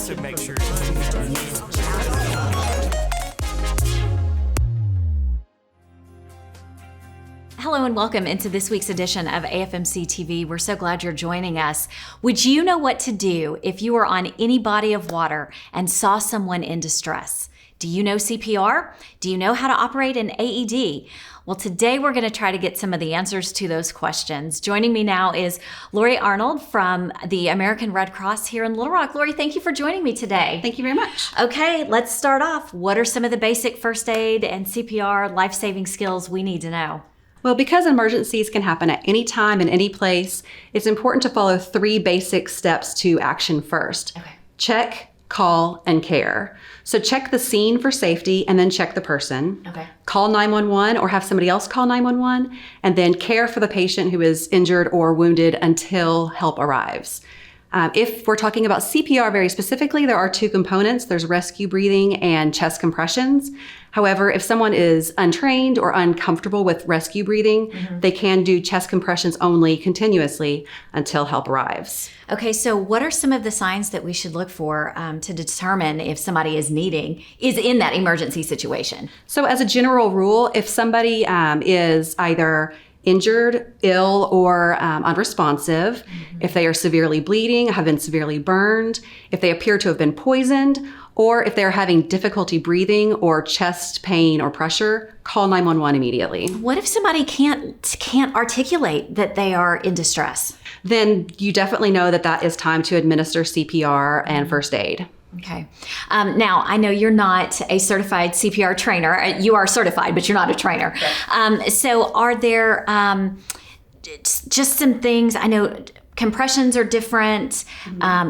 to make sure. Hello and welcome into this week's edition of AFMC TV. We're so glad you're joining us. Would you know what to do if you were on any body of water and saw someone in distress? Do you know CPR? Do you know how to operate an AED? Well, today we're going to try to get some of the answers to those questions. Joining me now is Lori Arnold from the American Red Cross here in Little Rock. Lori, thank you for joining me today. Thank you very much. Okay, let's start off. What are some of the basic first aid and CPR life-saving skills we need to know? Well, because emergencies can happen at any time and any place, it's important to follow 3 basic steps to action first. Okay. Check, call, and care. So check the scene for safety and then check the person. Okay. Call 911 or have somebody else call 911, and then care for the patient who is injured or wounded until help arrives. If we're talking about CPR very specifically, there are 2 components. There's rescue breathing and chest compressions. However, if someone is untrained or uncomfortable with rescue breathing, they can do chest compressions only continuously until help arrives. Okay, so what are some of the signs that we should look for to determine if somebody is in that emergency situation? So as a general rule, if somebody is either injured, ill, or unresponsive, if they are severely bleeding, have been severely burned, if they appear to have been poisoned, or if they're having difficulty breathing or chest pain or pressure, call 911 immediately. What if somebody can't articulate that they are in distress? Then you definitely know that that is time to administer CPR and first aid. Okay. Now, I know you're not a certified CPR trainer. You are certified, but you're not a trainer. Okay. So are there just some things? I know compressions are different.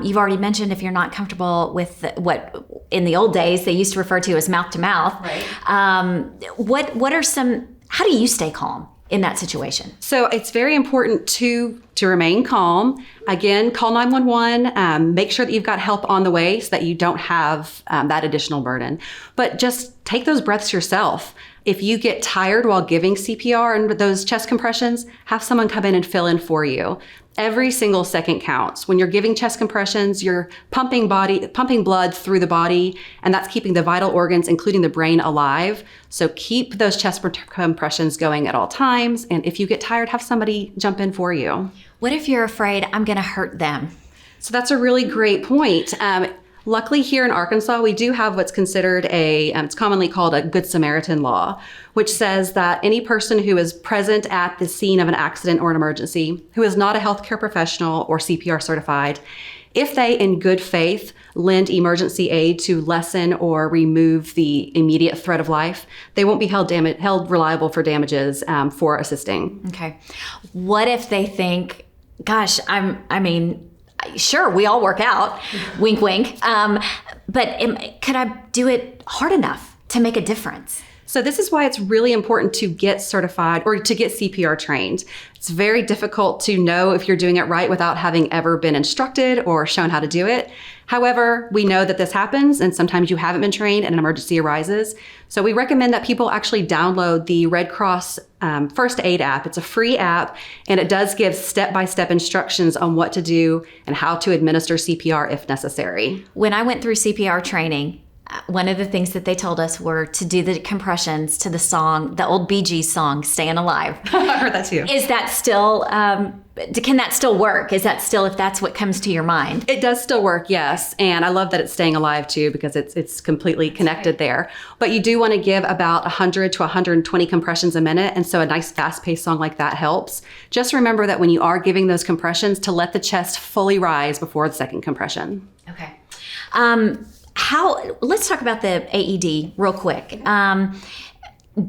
You've already mentioned if you're not comfortable with what in the old days they used to refer to as mouth to mouth. Right. What are some, how do you stay calm in that situation? So it's very important to remain calm. Again, call 911, make sure that you've got help on the way so that you don't have that additional burden. But just take those breaths yourself. If you get tired while giving CPR and those chest compressions, have someone come in and fill in for you. Every single second counts. When you're giving chest compressions, you're pumping blood through the body, and that's keeping the vital organs, including the brain, alive. So keep those chest compressions going at all times. And if you get tired, have somebody jump in for you. What if you're afraid I'm going to hurt them? So that's a really great point. Luckily, here in Arkansas, we do have what's considered it's commonly called a Good Samaritan law, which says that any person who is present at the scene of an accident or an emergency, who is not a healthcare professional or CPR certified, if they, in good faith, lend emergency aid to lessen or remove the immediate threat of life, they won't be held reliable for damages for assisting. Okay. What if they think, gosh, sure, we all work out, wink, wink. But could I do it hard enough to make a difference? So this is why it's really important to get certified or to get CPR trained. It's very difficult to know if you're doing it right without having ever been instructed or shown how to do it. However, we know that this happens, and sometimes you haven't been trained and an emergency arises. So we recommend that people actually download the Red Cross First Aid app. It's a free app, and it does give step-by-step instructions on what to do and how to administer CPR if necessary. When I went through CPR training, one of the things that they told us were to do the compressions to the song, the old Bee Gees song, Staying Alive. I heard that too. Is that still, can that still work? Is that still, if that's what comes to your mind? It does still work, yes. And I love that it's staying alive too, because it's completely connected there. But you do want to give about 100 to 120 compressions a minute. And so a nice fast-paced song like that helps. Just remember that when you are giving those compressions, to let the chest fully rise before the second compression. Okay. Let's talk about the AED real quick.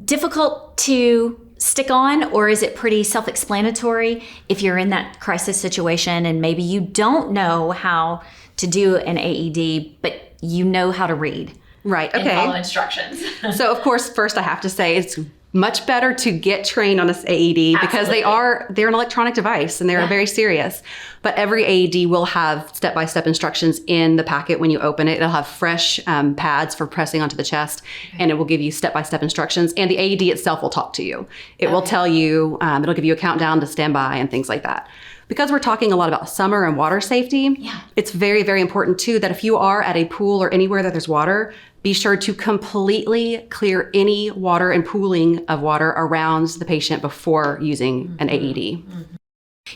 Difficult to stick on, or is it pretty self-explanatory if you're in that crisis situation and maybe you don't know how to do an AED, but you know how to read? Right, okay. And follow instructions. So of course, first I have to say it's much better to get trained on this AED because they're an electronic device and they're very serious. But every AED will have step-by-step instructions in the packet when you open it. It'll have fresh pads for pressing onto the chest, and it will give you step-by-step instructions. And the AED itself will talk to you. It will tell you, it'll give you a countdown to stand by and things like that. because we're talking a lot about summer and water safety, it's very, very important too that if you are at a pool or anywhere that there's water, be sure to completely clear any water and pooling of water around the patient before using an AED.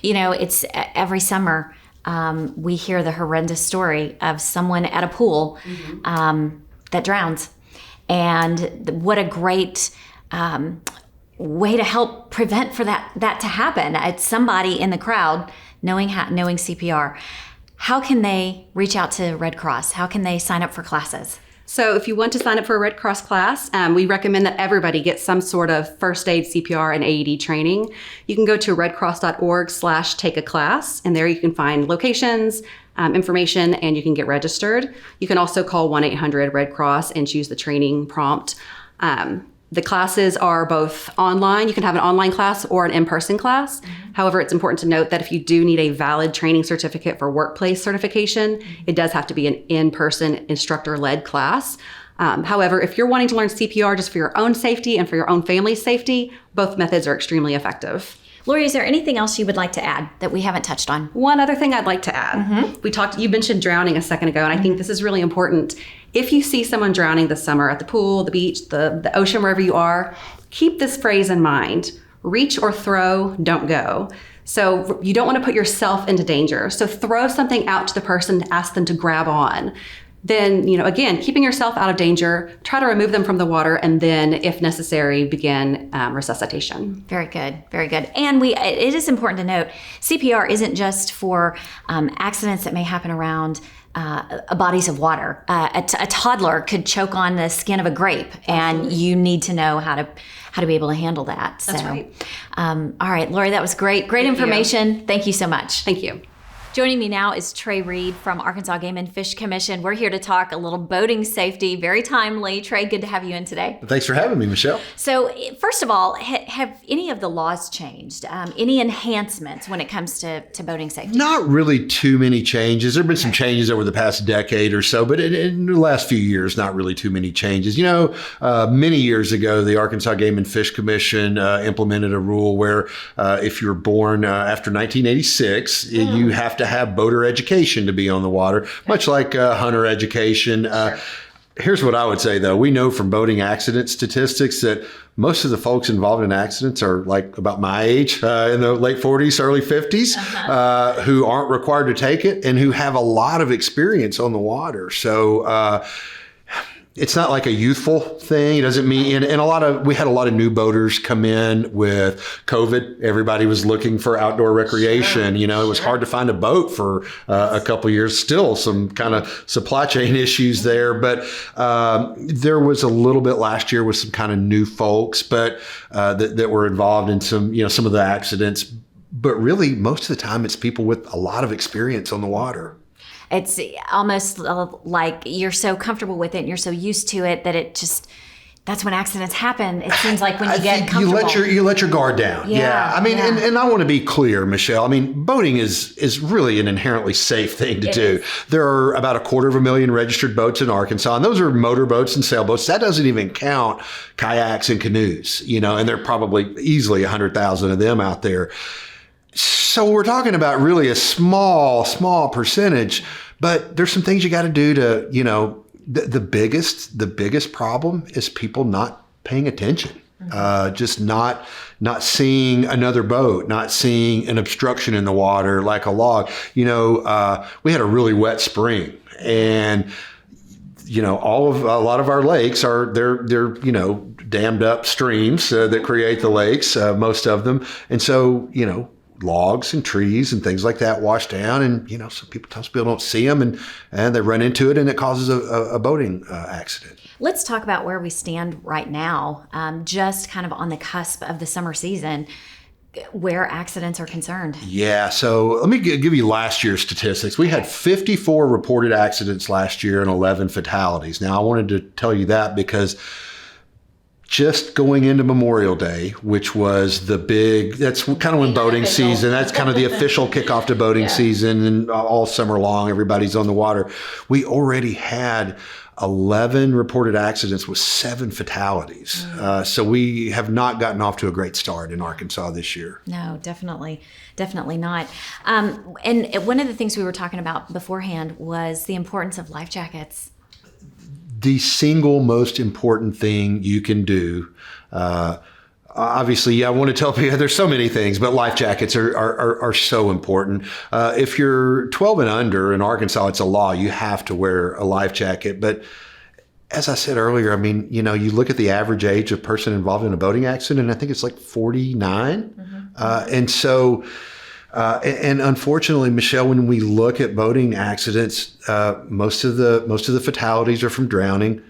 You know, it's every summer we hear the horrendous story of someone at a pool that drowns. And what a great way to help prevent for that to happen. It's somebody in the crowd knowing CPR. How can they reach out to Red Cross? How can they sign up for classes? So if you want to sign up for a Red Cross class, we recommend that everybody get some sort of first aid, CPR, and AED training. You can go to redcross.org/take-a-class, and there you can find locations, information, and you can get registered. You can also call 1-800-RED-CROSS and choose the training prompt. The classes are both online. You can have an online class or an in-person class. However, it's important to note that if you do need a valid training certificate for workplace certification, it does have to be an in-person instructor-led class. However, if you're wanting to learn CPR just for your own safety and for your own family's safety, both methods are extremely effective. Lori, is there anything else you would like to add that we haven't touched on? One other thing I'd like to add. You mentioned drowning a second ago, and I think this is really important. If you see someone drowning this summer at the pool, the beach, the ocean, wherever you are, keep this phrase in mind. Reach or throw, don't go. So you don't want to put yourself into danger. So throw something out to the person, ask them to grab on. Then, again, keeping yourself out of danger, try to remove them from the water, and then, if necessary, begin resuscitation. Very good, very good. And it is important to note, CPR isn't just for accidents that may happen around bodies of water. A toddler could choke on the skin of a grape, and you need to know how to be able to handle that. That's right. All right, Lori, that was great. Great information. Thank you so much. Thank you. Joining me now is Trey Reid from Arkansas Game and Fish Commission. We're here to talk a little boating safety. Very timely. Trey, good to have you in today. Thanks for having me, Michelle. So first of all, have any of the laws changed? Any enhancements when it comes to boating safety? Not really too many changes. There have been some changes over the past decade or so, but in the last few years, not really too many changes. Many years ago, the Arkansas Game and Fish Commission implemented a rule where if you're born after 1986, you have to have boater education to be on the water, much like hunter education. Sure. Here's what I would say, though. We know from boating accident statistics that most of the folks involved in accidents are like about my age, in the late 40s, early 50s, who aren't required to take it and who have a lot of experience on the water. So it's not like a youthful thing. It doesn't mean, we had a lot of new boaters come in with COVID. Everybody was looking for outdoor recreation. It was hard to find a boat for a couple of years. Still some kind of supply chain issues there, but there was a little bit last year with some kind of new folks, but that were involved in some of the accidents. But really, most of the time, it's people with a lot of experience on the water. It's almost like you're so comfortable with it and you're so used to it that that's when accidents happen. It seems like when you get comfortable. You let your guard down. Yeah. And I want to be clear, Michelle. Boating is really an inherently safe thing to do. There are about 250,000 registered boats in Arkansas, and those are motorboats and sailboats. That doesn't even count kayaks and canoes, and there are probably easily 100,000 of them out there. So we're talking about really a small percentage, but there's some things you got to do to, the biggest problem is people not paying attention, just not seeing another boat, not seeing an obstruction in the water like a log. We had a really wet spring, and a lot of our lakes they're dammed up streams that create the lakes, most of them, and so logs and trees and things like that wash down, and sometimes people don't see them, and they run into it, and it causes a boating accident. Let's talk about where we stand right now, just kind of on the cusp of the summer season, where accidents are concerned. Yeah, so let me give you last year's statistics. We had 54 reported accidents last year and 11 fatalities. Now, I wanted to tell you that because just going into Memorial Day, which was that's kind of when boating season, that's kind of the official kickoff to boating season, and all summer long, everybody's on the water. We already had 11 reported accidents with 7 fatalities. So we have not gotten off to a great start in Arkansas this year. No, definitely not. And one of the things we were talking about beforehand was the importance of life jackets. The single most important thing you can do, obviously, I want to tell people there's so many things, but life jackets are so important. If you're 12 and under in Arkansas, it's a law. You have to wear a life jacket. But as I said earlier, I mean, you look at the average age of person involved in a boating accident, and I think it's like 49. And so, and unfortunately, Michelle, when we look at boating accidents, most of the fatalities are from drowning.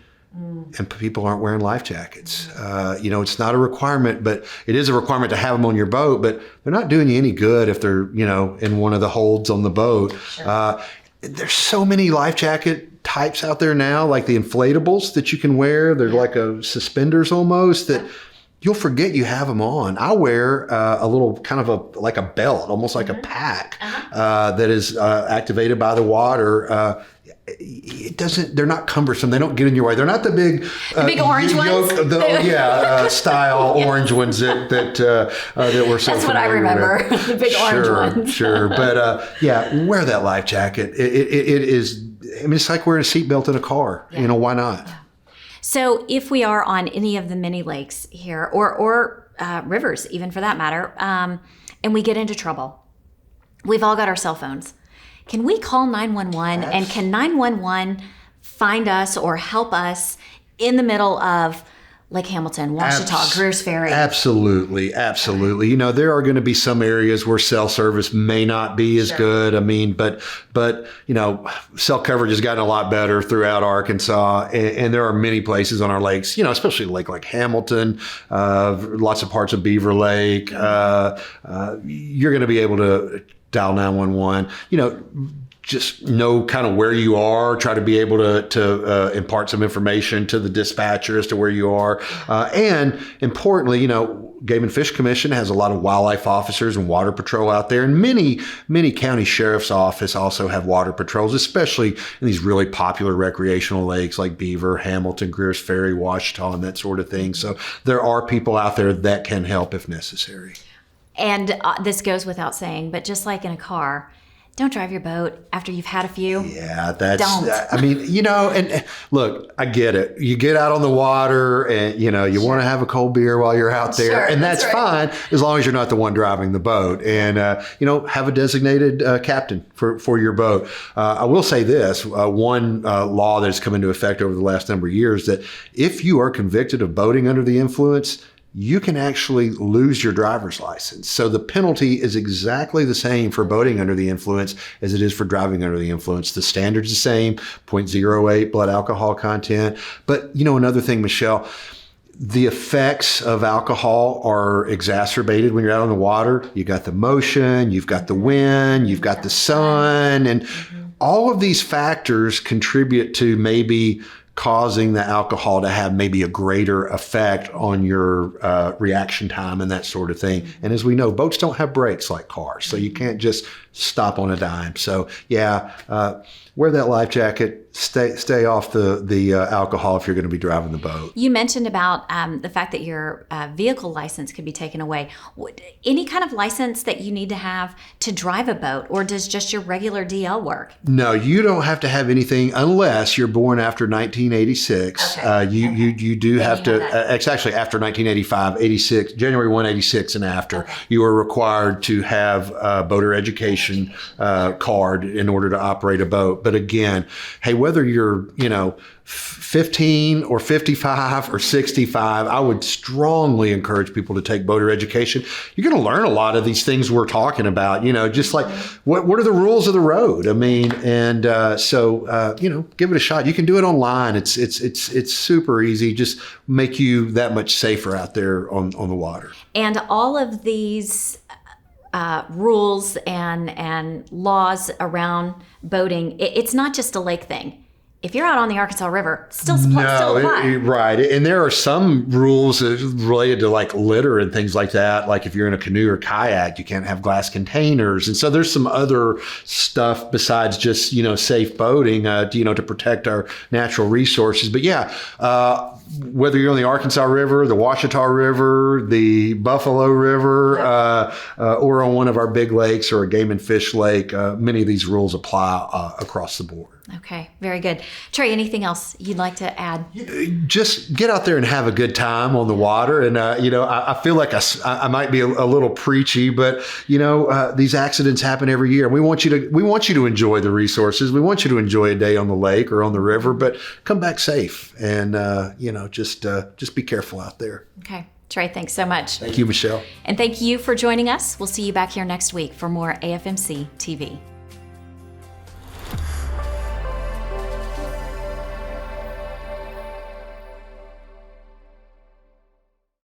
And people aren't wearing life jackets. It's not a requirement, but it is a requirement to have them on your boat, but they're not doing you any good if they're, in one of the holds on the boat. Sure. There's so many life jacket types out there now, like the inflatables that you can wear. They're like suspenders almost that you'll forget you have them on. I wear a little kind of like a belt, almost like a pack that is activated by the water. They're not cumbersome. They don't get in your way. They're not the big orange ones. Style orange ones that we're so That's what I remember. The big orange ones. Sure. But wear that life jacket. It is. I mean, it's like wearing a seatbelt in a car. Yeah. Why not? Yeah. So if we are on any of the mini lakes here, or rivers, even for that matter, and we get into trouble, we've all got our cell phones. Can we call 911 and can 911 find us or help us in the middle of Lake Hamilton, Washita, Greers Ferry? Absolutely. There are going to be some areas where cell service may not be as good. I mean, but cell coverage has gotten a lot better throughout Arkansas, and there are many places on our lakes, especially a lake like Hamilton, lots of parts of Beaver Lake. You're going to be able to dial 911, just know kind of where you are, try to be able to impart some information to the dispatcher as to where you are. And importantly, Game and Fish Commission has a lot of wildlife officers and water patrol out there. And many county sheriff's office also have water patrols, especially in these really popular recreational lakes like Beaver, Hamilton, Greers Ferry, Washita, and that sort of thing. So there are people out there that can help if necessary. And this goes without saying, but just like in a car, don't drive your boat after you've had a few. Yeah, that's, don't. I mean, and look, I get it. You get out on the water and, you want to have a cold beer while you're out there. Sure, and that's right. fine as long as you're not the one driving the boat. And, have a designated captain for your boat. I will say this, one law that's come into effect over the last number of years, that if you are convicted of boating under the influence, you can actually lose your driver's license. So the penalty is exactly the same for boating under the influence as it is for driving under the influence. The standard's the same, 0.08 blood alcohol content. But, another thing, Michelle, the effects of alcohol are exacerbated when you're out on the water. You got the motion, you've got the wind, you've got the sun, and all of these factors contribute to maybe causing the alcohol to have maybe a greater effect on your reaction time and that sort of thing. And as we know, boats don't have brakes like cars, so you can't just stop on a dime. So wear that life jacket. Stay off the alcohol if you're going to be driving the boat. You mentioned about the fact that your vehicle license could be taken away. Any kind of license that you need to have to drive a boat, or does just your regular DL work? No, you don't have to have anything unless you're born after 1986. Okay. You do have to. It's actually after 1985, 86, January 1, 86 and after. Okay. You are required to have a boater education card in order to operate a boat. But again, hey, whether you're, 15 or 55 or 65, I would strongly encourage people to take boater education. You're going to learn a lot of these things we're talking about, just like what are the rules of the road? I mean, and give it a shot. You can do it online. It's super easy. Just make you that much safer out there on the water. And all of these rules and laws around boating, it's not just a lake thing. If you're out on the Arkansas River, still apply. Right. And there are some rules related to like litter and things like that. Like if you're in a canoe or kayak, you can't have glass containers. And so there's some other stuff besides just, safe boating, to protect our natural resources. But whether you're on the Arkansas River, the Ouachita River, the Buffalo River, or on one of our big lakes or a game and fish lake, many of these rules apply across the board. Okay, very good. Trey, anything else you'd like to add? Just get out there and have a good time on the water. And, I feel like I might be a little preachy, but, these accidents happen every year. We want you to enjoy the resources. We want you to enjoy a day on the lake or on the river, but come back safe and, just be careful out there. Okay. Trey, thanks so much. Thank you, Michelle. And thank you for joining us. We'll see you back here next week for more AFMC TV.